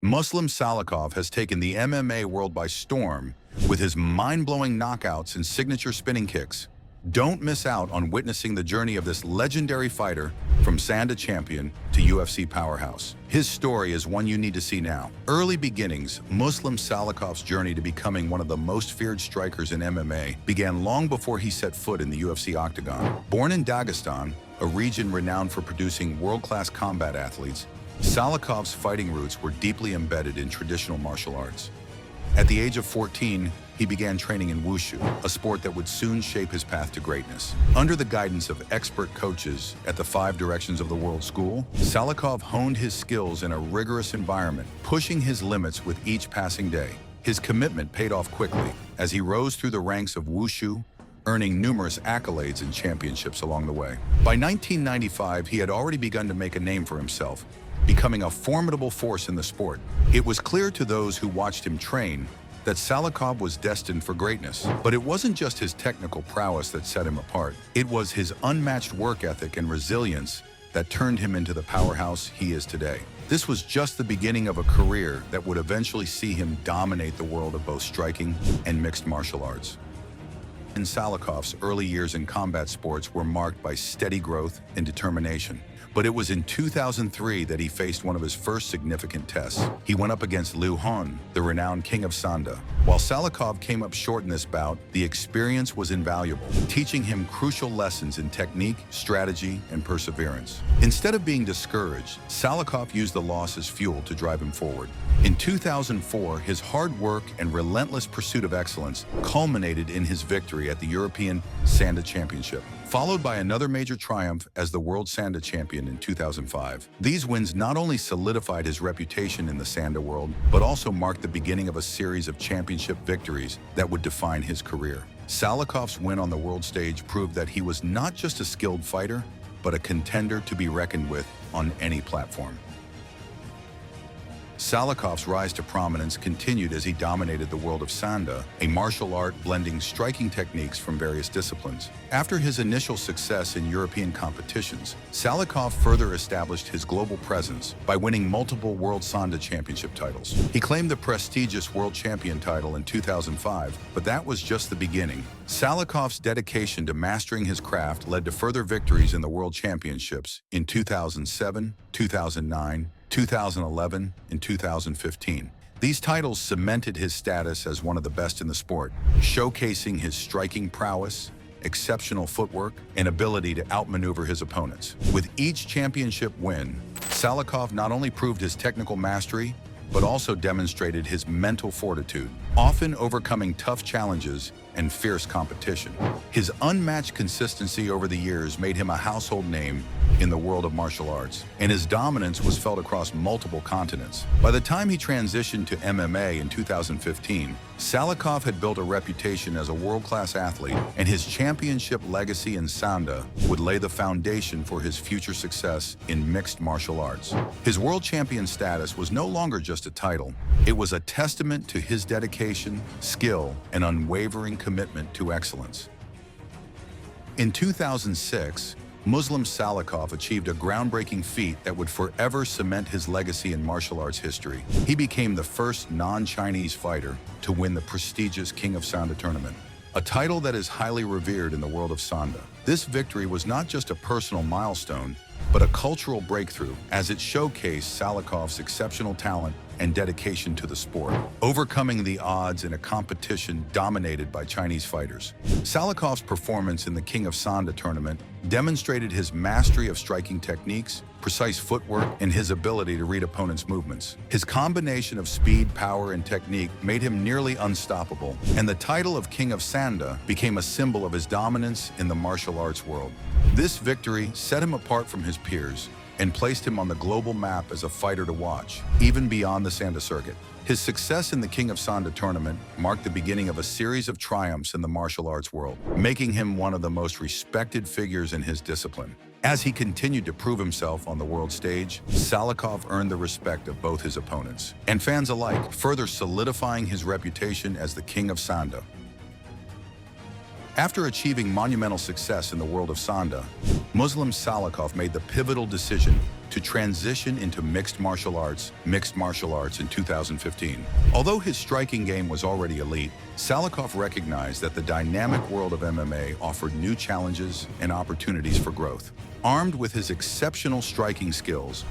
Muslim Salikov has taken the MMA world by storm with his mind-blowing knockouts and signature spinning kicks. Don't miss out on witnessing the journey of this legendary fighter from Sanda champion to UFC powerhouse. His story is one you need to see now. Early beginnings, Muslim Salikov's journey to becoming one of the most feared strikers in MMA began long before he set foot in the UFC octagon. Born in Dagestan, a region renowned for producing world-class combat athletes, Salikov's fighting roots were deeply embedded in traditional martial arts. At the age of 14, he began training in wushu, a sport that would soon shape his path to greatness. Under the guidance of expert coaches at the Five Directions of the World School, Salikov honed his skills in a rigorous environment, pushing his limits with each passing day. His commitment paid off quickly as he rose through the ranks of wushu, earning numerous accolades and championships along the way. By 1995, he had already begun to make a name for himself, becoming a formidable force in the sport. It was clear to those who watched him train that Salikov was destined for greatness. But it wasn't just his technical prowess that set him apart. It was his unmatched work ethic and resilience that turned him into the powerhouse he is today. This was just the beginning of a career that would eventually see him dominate the world of both striking and mixed martial arts. Salikov's early years in combat sports were marked by steady growth and determination. But it was in 2003 that he faced one of his first significant tests. He went up against Liu Hon, the renowned king of Sanda. While Salikov came up short in this bout, the experience was invaluable, teaching him crucial lessons in technique, strategy, and perseverance. Instead of being discouraged, Salikov used the loss as fuel to drive him forward. In 2004, his hard work and relentless pursuit of excellence culminated in his victory at the European Sanda Championship, followed by another major triumph as the World Sanda Champion in 2005. These wins not only solidified his reputation in the Sanda world, but also marked the beginning of a series of championship victories that would define his career. Salikov's win on the world stage proved that he was not just a skilled fighter, but a contender to be reckoned with on any platform. Salikov's rise to prominence continued as he dominated the world of Sanda, a martial art blending striking techniques from various disciplines. After his initial success in European competitions, Salikov further established his global presence by winning multiple World Sanda Championship titles. He claimed the prestigious World Champion title in 2005, but that was just the beginning. Salikov's dedication to mastering his craft led to further victories in the World Championships in 2007, 2009, 2011, and 2015. These titles cemented his status as one of the best in the sport, showcasing his striking prowess, exceptional footwork, and ability to outmaneuver his opponents. With each championship win, Salikov not only proved his technical mastery, but also demonstrated his mental fortitude, often overcoming tough challenges and fierce competition. His unmatched consistency over the years made him a household name in the world of martial arts, and his dominance was felt across multiple continents. By the time he transitioned to MMA in 2015, Salikov had built a reputation as a world-class athlete, and his championship legacy in Sanda would lay the foundation for his future success in mixed martial arts. His world champion status was no longer just a title. It was a testament to his dedication, skill, and unwavering commitment to excellence. In 2006, Muslim Salikov achieved a groundbreaking feat that would forever cement his legacy in martial arts history. He became the first non-Chinese fighter to win the prestigious King of Sanda tournament, a title that is highly revered in the world of Sanda. This victory was not just a personal milestone, but a cultural breakthrough as it showcased Salikov's exceptional talent and dedication to the sport, overcoming the odds in a competition dominated by Chinese fighters. Salikov's performance in the King of Sanda tournament demonstrated his mastery of striking techniques, precise footwork, and his ability to read opponents' movements. His combination of speed, power, and technique made him nearly unstoppable, and the title of King of Sanda became a symbol of his dominance in the martial arts world. This victory set him apart from his peers and placed him on the global map as a fighter to watch, even beyond the Sanda circuit. His success in the King of Sanda tournament marked the beginning of a series of triumphs in the martial arts world, making him one of the most respected figures in his discipline. As he continued to prove himself on the world stage, Salikov earned the respect of both his opponents and fans alike, further solidifying his reputation as the King of Sanda. After achieving monumental success in the world of Sanda, Muslim Salikhov made the pivotal decision to transition into mixed martial arts in 2015. Although his striking game was already elite, Salikhov recognized that the dynamic world of MMA offered new challenges and opportunities for growth. Armed with his exceptional striking skills,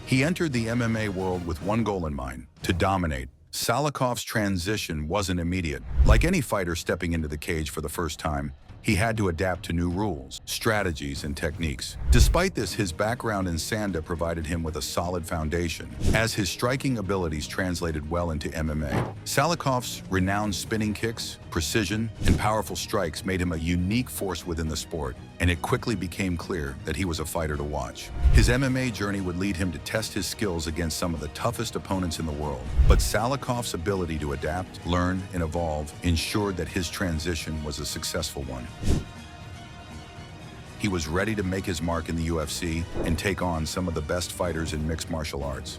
he entered the MMA world with one goal in mind: to dominate. Salikhov's transition wasn't immediate. Like any fighter stepping into the cage for the first time, he had to adapt to new rules, strategies, and techniques. Despite this, his background in Sanda provided him with a solid foundation, as his striking abilities translated well into MMA. Salikhov's renowned spinning kicks, precision, and powerful strikes made him a unique force within the sport, and it quickly became clear that he was a fighter to watch. His MMA journey would lead him to test his skills against some of the toughest opponents in the world, but Salikhov's ability to adapt, learn, and evolve ensured that his transition was a successful one. He was ready to make his mark in the UFC and take on some of the best fighters in mixed martial arts.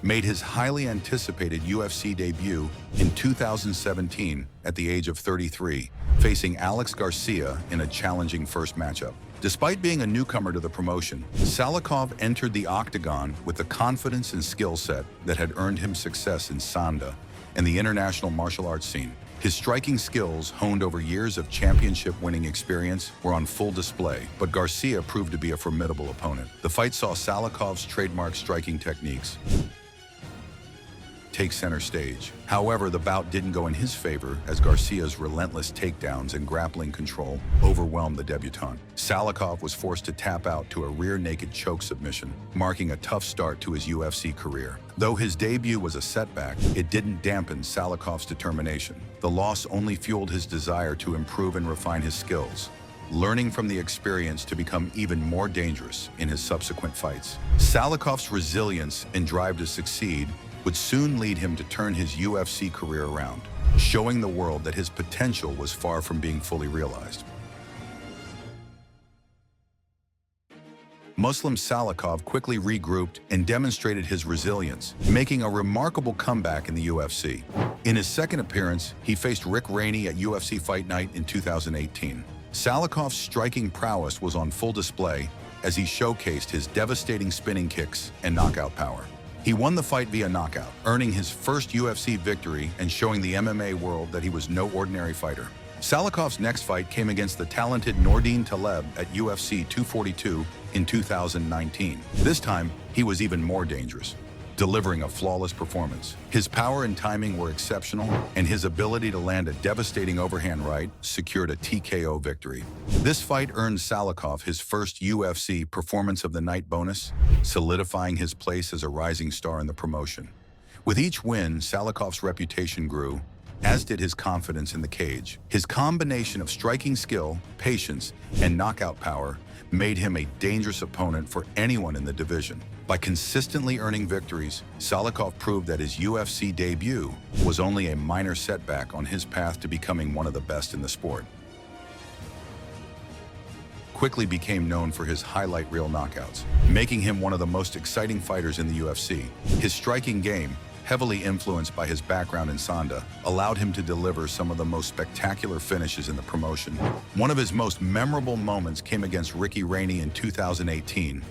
Made his highly anticipated UFC debut in 2017 at the age of 33, facing Alex Garcia in a challenging first matchup. Despite being a newcomer to the promotion, Salikhov entered the octagon with the confidence and skill set that had earned him success in Sanda and the international martial arts scene. His striking skills, honed over years of championship-winning experience, were on full display, but Garcia proved to be a formidable opponent. The fight saw Salikhov's trademark striking techniques take center stage. However, the bout didn't go in his favor, as Garcia's relentless takedowns and grappling control overwhelmed the debutant. Salikhov was forced to tap out to a rear naked choke submission, marking a tough start to his UFC career. Though his debut was a setback, it didn't dampen Salikhov's determination. The loss only fueled his desire to improve and refine his skills, learning from the experience to become even more dangerous in his subsequent fights. Salikhov's resilience and drive to succeed would soon lead him to turn his UFC career around, showing the world that his potential was far from being fully realized. Muslim Salikhov quickly regrouped and demonstrated his resilience, making a remarkable comeback in the UFC. In his second appearance, he faced Rick Rainey at UFC Fight Night in 2018. Salikhov's striking prowess was on full display as he showcased his devastating spinning kicks and knockout power. He won the fight via knockout, earning his first UFC victory and showing the MMA world that he was no ordinary fighter. Salikhov's next fight came against the talented Nordine Taleb at UFC 242 in 2019. This time, he was even more dangerous, delivering a flawless performance. His power and timing were exceptional, and his ability to land a devastating overhand right secured a TKO victory. This fight earned Salikhov his first UFC Performance of the Night bonus, solidifying his place as a rising star in the promotion. With each win, Salikhov's reputation grew, as did his confidence in the cage. His combination of striking skill, patience, and knockout power made him a dangerous opponent for anyone in the division. By consistently earning victories, Salikhov proved that his UFC debut was only a minor setback on his path to becoming one of the best in the sport. Quickly became known for his highlight reel knockouts, making him one of the most exciting fighters in the UFC. His striking game, heavily influenced by his background in Sanda, allowed him to deliver some of the most spectacular finishes in the promotion. One of his most memorable moments came against Ricky Rainey in 2018,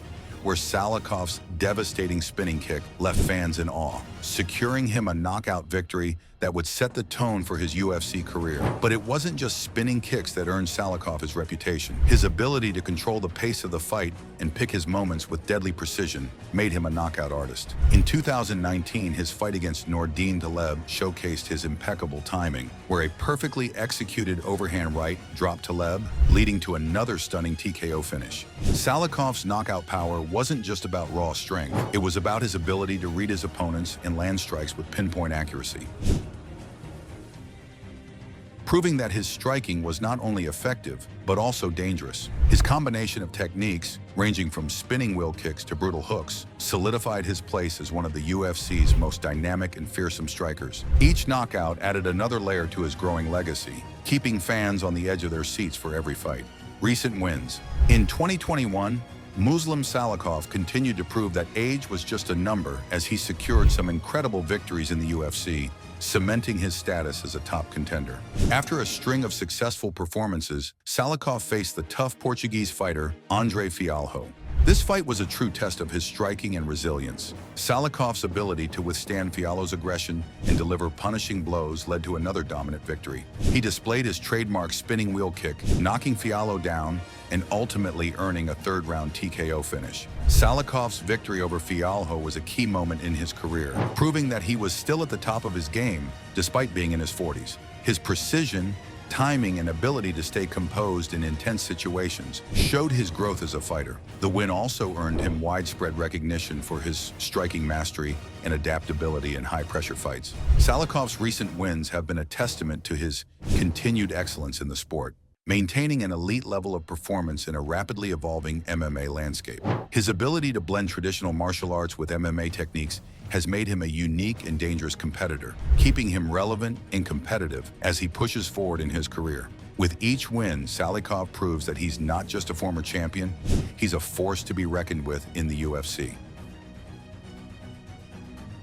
where Salikhov's devastating spinning kick left fans in awe, securing him a knockout victory that would set the tone for his UFC career. But it wasn't just spinning kicks that earned Salikhov his reputation. His ability to control the pace of the fight and pick his moments with deadly precision made him a knockout artist. In 2019, his fight against Nordine Taleb showcased his impeccable timing, where a perfectly executed overhand right dropped Taleb, leading to another stunning TKO finish. Salikhov's knockout power wasn't just about raw strength. It was about his ability to read his opponents and land strikes with pinpoint accuracy, proving that his striking was not only effective, but also dangerous. His combination of techniques, ranging from spinning wheel kicks to brutal hooks, solidified his place as one of the UFC's most dynamic and fearsome strikers. Each knockout added another layer to his growing legacy, keeping fans on the edge of their seats for every fight. Recent wins. In 2021, Muslim Salikhov continued to prove that age was just a number as he secured some incredible victories in the UFC, cementing his status as a top contender. After a string of successful performances, Salikhov faced the tough Portuguese fighter Andre Fialho. This fight was a true test of his striking and resilience. Salikhov's ability to withstand Fialho's aggression and deliver punishing blows led to another dominant victory. He displayed his trademark spinning wheel kick, knocking Fialho down and ultimately earning a third-round TKO finish. Salikhov's victory over Fialho was a key moment in his career, proving that he was still at the top of his game despite being in his 40s. His precision, timing, and ability to stay composed in intense situations showed his growth as a fighter. The win also earned him widespread recognition for his striking mastery and adaptability in high-pressure fights. Salikhov's recent wins have been a testament to his continued excellence in the sport, maintaining an elite level of performance in a rapidly evolving MMA landscape. His ability to blend traditional martial arts with MMA techniques has made him a unique and dangerous competitor, keeping him relevant and competitive as he pushes forward in his career. With each win, Salikhov proves that he's not just a former champion, he's a force to be reckoned with in the UFC.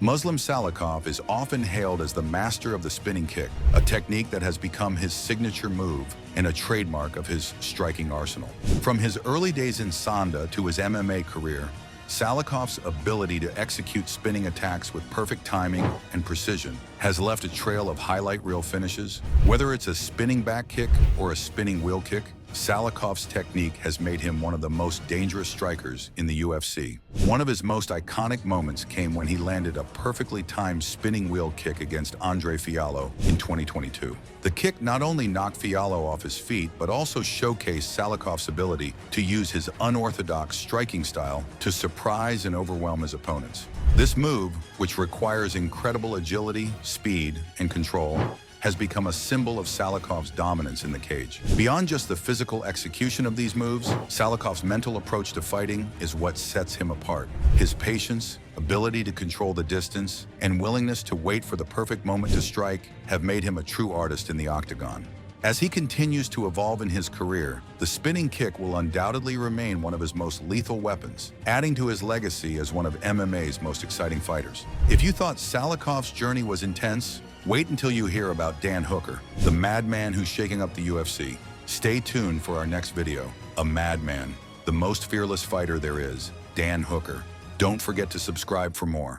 Muslim Salikhov is often hailed as the master of the spinning kick, a technique that has become his signature move and a trademark of his striking arsenal. From his early days in Sanda to his MMA career, Salikhov's ability to execute spinning attacks with perfect timing and precision has left a trail of highlight reel finishes. Whether it's a spinning back kick or a spinning wheel kick, Salikhov's technique has made him one of the most dangerous strikers in the UFC. One of his most iconic moments came when he landed a perfectly timed spinning wheel kick against Andre Fialho in 2022. The kick not only knocked Fialho off his feet, but also showcased Salikhov's ability to use his unorthodox striking style to surprise and overwhelm his opponents. This move, which requires incredible agility, speed, and control, has become a symbol of Salikhov's dominance in the cage. Beyond just the physical execution of these moves, Salikhov's mental approach to fighting is what sets him apart. His patience, ability to control the distance, and willingness to wait for the perfect moment to strike have made him a true artist in the octagon. As he continues to evolve in his career, the spinning kick will undoubtedly remain one of his most lethal weapons, adding to his legacy as one of MMA's most exciting fighters. If you thought Salikhov's journey was intense, wait until you hear about Dan Hooker, the madman who's shaking up the UFC. Stay tuned for our next video. A madman, the most fearless fighter there is, Dan Hooker. Don't forget to subscribe for more.